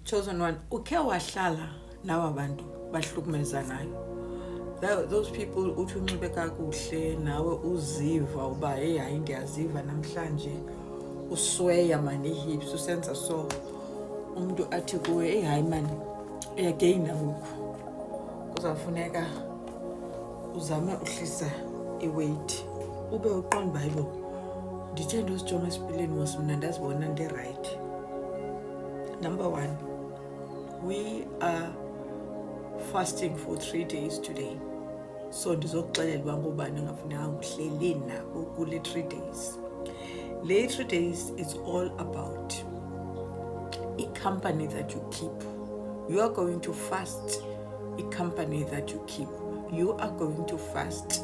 Chosen one, ukhe wahlala nawa bantu bahlukumezanayo. Those people uthi unxibe kakuhle nawe uziva uba hey hayi ndiyaziva namhlanje usweya mani hips usenza so umuntu athi kuwe hey hayi mani uyagaina ngoku kuzafuneka uzame uhlisa iweight ube uqonda Bible ndithe ndosijonga esipileni was mna ndazibona ndi-right. Number 1, we are fasting for 3 days today. So ndizokuxelela uba ngubani engafuneka uhleli nabo kule 3 days. Le 3 days is all about a company that you keep. You are going to fast a company that you keep. You are going to fast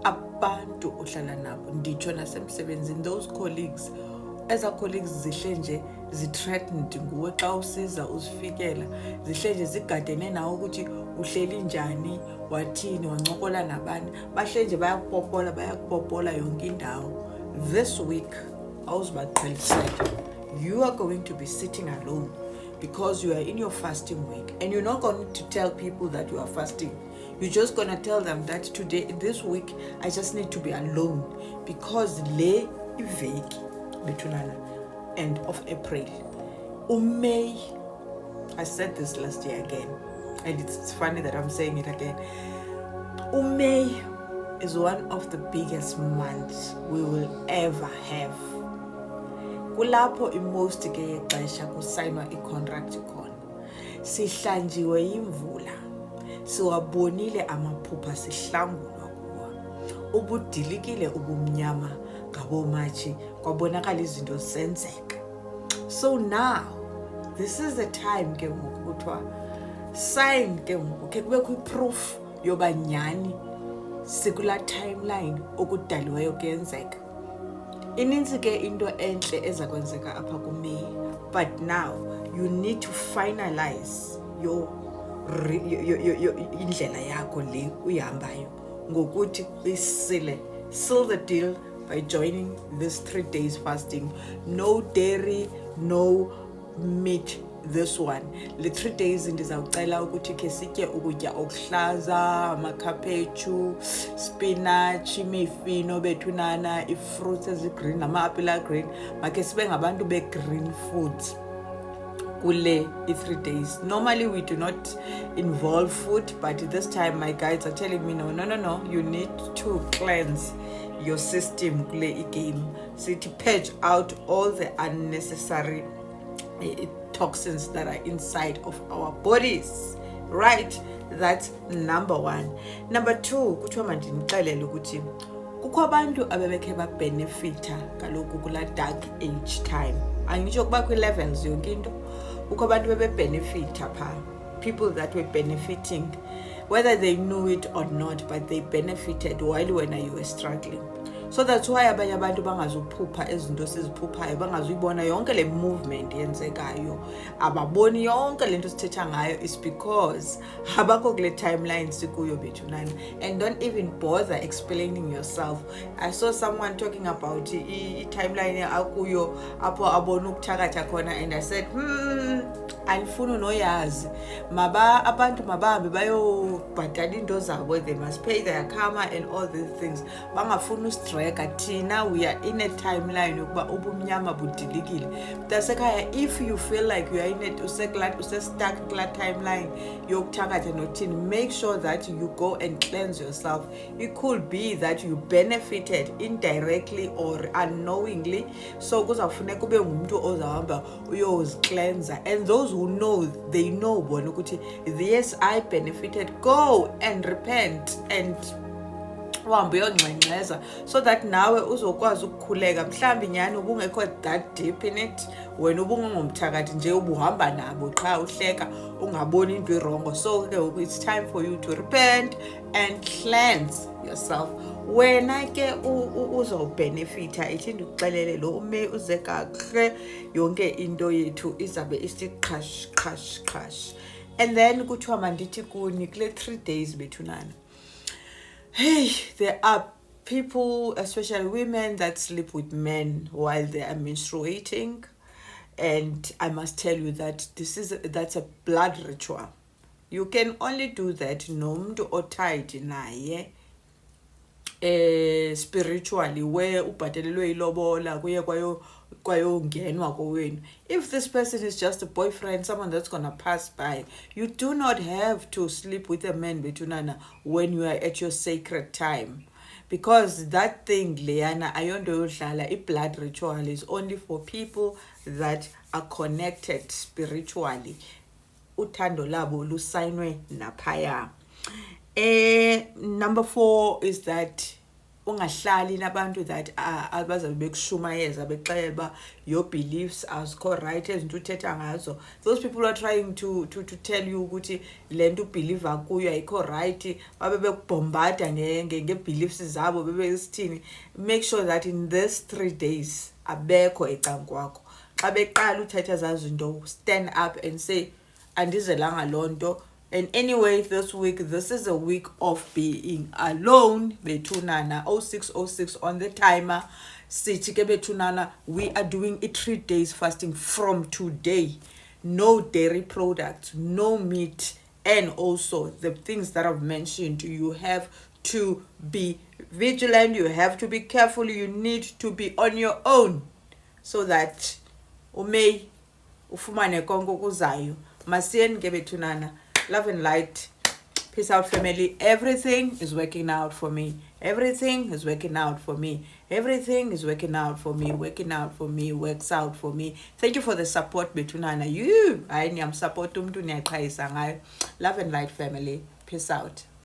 abantu ohlala nabo. Nditsho nasemsebenzini, those colleagues, eza colleagues zihle nje zi-threatened nguwe xa usiza uzifikela, zihle nje zigadene nawe ukuthi uhleli njani, wathini, wancokola nabani, bahle nje bayakupopola yonke indawo. This week, you are going to be sitting alone because you are in your fasting week, and you're not going to tell people that you are fasting. You're just going to tell them that today, this week, I just need to be alone because le iveki between end of April. May, I said this last year again, and it's funny that I'm saying it again. May is one of the biggest months we will ever have. Kulapho most ke xesha kusayinwa i-contract khona. Sihlanjiwe yimvula. Siwabonile amaphupha sihlangulwa kuwa. Ubudilikile ubumnyama ngabomatshi kwabonakala izinto zisenzeka. So now this is the time ke ngoku kuthiwa sign ke ngoku ke kubekho i-proof yoba nyani sikula timeline okudaliweyo kuyenzeka. Ininzi ke into entle eza kwenzeka apha kuMay, but now you need to finalize your indlela yakho le uyihambayo ngokuthi seal the deal by joining this 3 days fasting. No dairy, no meat this one. Le 3 days ndizawucela ukuthi ke sitye ukutya okuhlaza, amakhaphetshu, spinach, imifino bethunana, ifruits ezigreen, ama-apple green. Make sibe ngabantu be-green foods kule 3 days. Normally we do not involve food, but this time my guides are telling me no, you need to cleanse your system kule game. So to purge out all the unnecessary toxins that are inside of our bodies, right? That's number 1. Number 2, kuthiwa mandinixelele ukuthi kukho abantu abebekhe babenefita kaloku kula dark age time. Angitsho kuba kwi-levels yonke into. Kukho abantu bebenefita pha. People that were benefiting, whether they knew it or not, but they benefited while when you were struggling. So that's why abanye abantu bangazuphupha ezinto siziphuphayo, bangazuyibona yonke le movement yenzekayo, ababoni yonke lento sithetha ngayo, is because abakho kule timeline sikuyo bethunana, and don't even bother explaining yourself. I saw someone talking about timeline akuyo apho abona ukuthakatha khona, and I said andifuni noyazi, abantu mabahambe bayobhatala into zabo, they must pay their karma and all these things. Bangafuni thina we are in a timeline yokuba ubumnyama budilikile. Mntasekhaya, if you feel like you are in it, stuck kula timeline yokuthakatha nothini, make sure that you go and cleanse yourself. It could be that you benefited indirectly or unknowingly, so kuzafuneka ube ngumuntu ozahamba uyozicleansa. And those who know, they know bona ukuthi yes, I benefited, go and repent and uhambe uyongxengxeza, so that nawe uzokwazi ukukhuleka. Mhlawumbi nyani ubungekho that deep in it, wena ubungomthakathi nje ubuhamba nabo qha uhleka ungaboni into irongo. So it's time for you to repent and cleanse yourself. Wena ke uzobhenefitha, ithi ndikuxelele lo uMay uze kahle, yonke into yethu izabe isiqhash. And then kuthiwa mandithi kuni kule 3 days bethunana, hey, there are people, especially women, that sleep with men while they are menstruating. And I must tell you that that's a blood ritual. You can only do that nomuntu otied naye spiritually, where ubhadelelwe ilobola kuye kwayongenwa kowenu. If this person is just a boyfriend, someone that's gonna pass by, you do not have to sleep with a man betunana when you are at your sacred time, because that thing leyana ayonto yodlala. I-blood ritual is only for people that are connected spiritually, uthando labo lusayinwe naphaya. Number 4 is that ungahlali nabantu that abazabe bekushumayeza bexeba your beliefs azikho right ezinto uthetha ngazo. Those people are trying to tell you ukuthi lento ubelieve kuyo ayikho right, babe bekubombarda nge-beliefs zabo bebesithini. Make sure that in these 3 days abekho ecankwakho. Xa beqala uthetha zazo zinto, stand up and say andizelanga lonto. And anyway, this is a week of being alone. Bethunana 0606 on the timer. Sichike Bethunana, we are doing a 3 days fasting from today. No dairy products, no meat, and also the things that I've mentioned. You have to be vigilant, you have to be careful, you need to be on your own so that umay ufumane konke kuzayo. Masiyeni ke Bethunana. Love and light. Peace out, family. Everything is working out for me. Everything is working out for me. Everything is working out for me. Working out for me. Works out for me. Thank you for the support, Bethunana. I am support. Love and light, family. Peace out.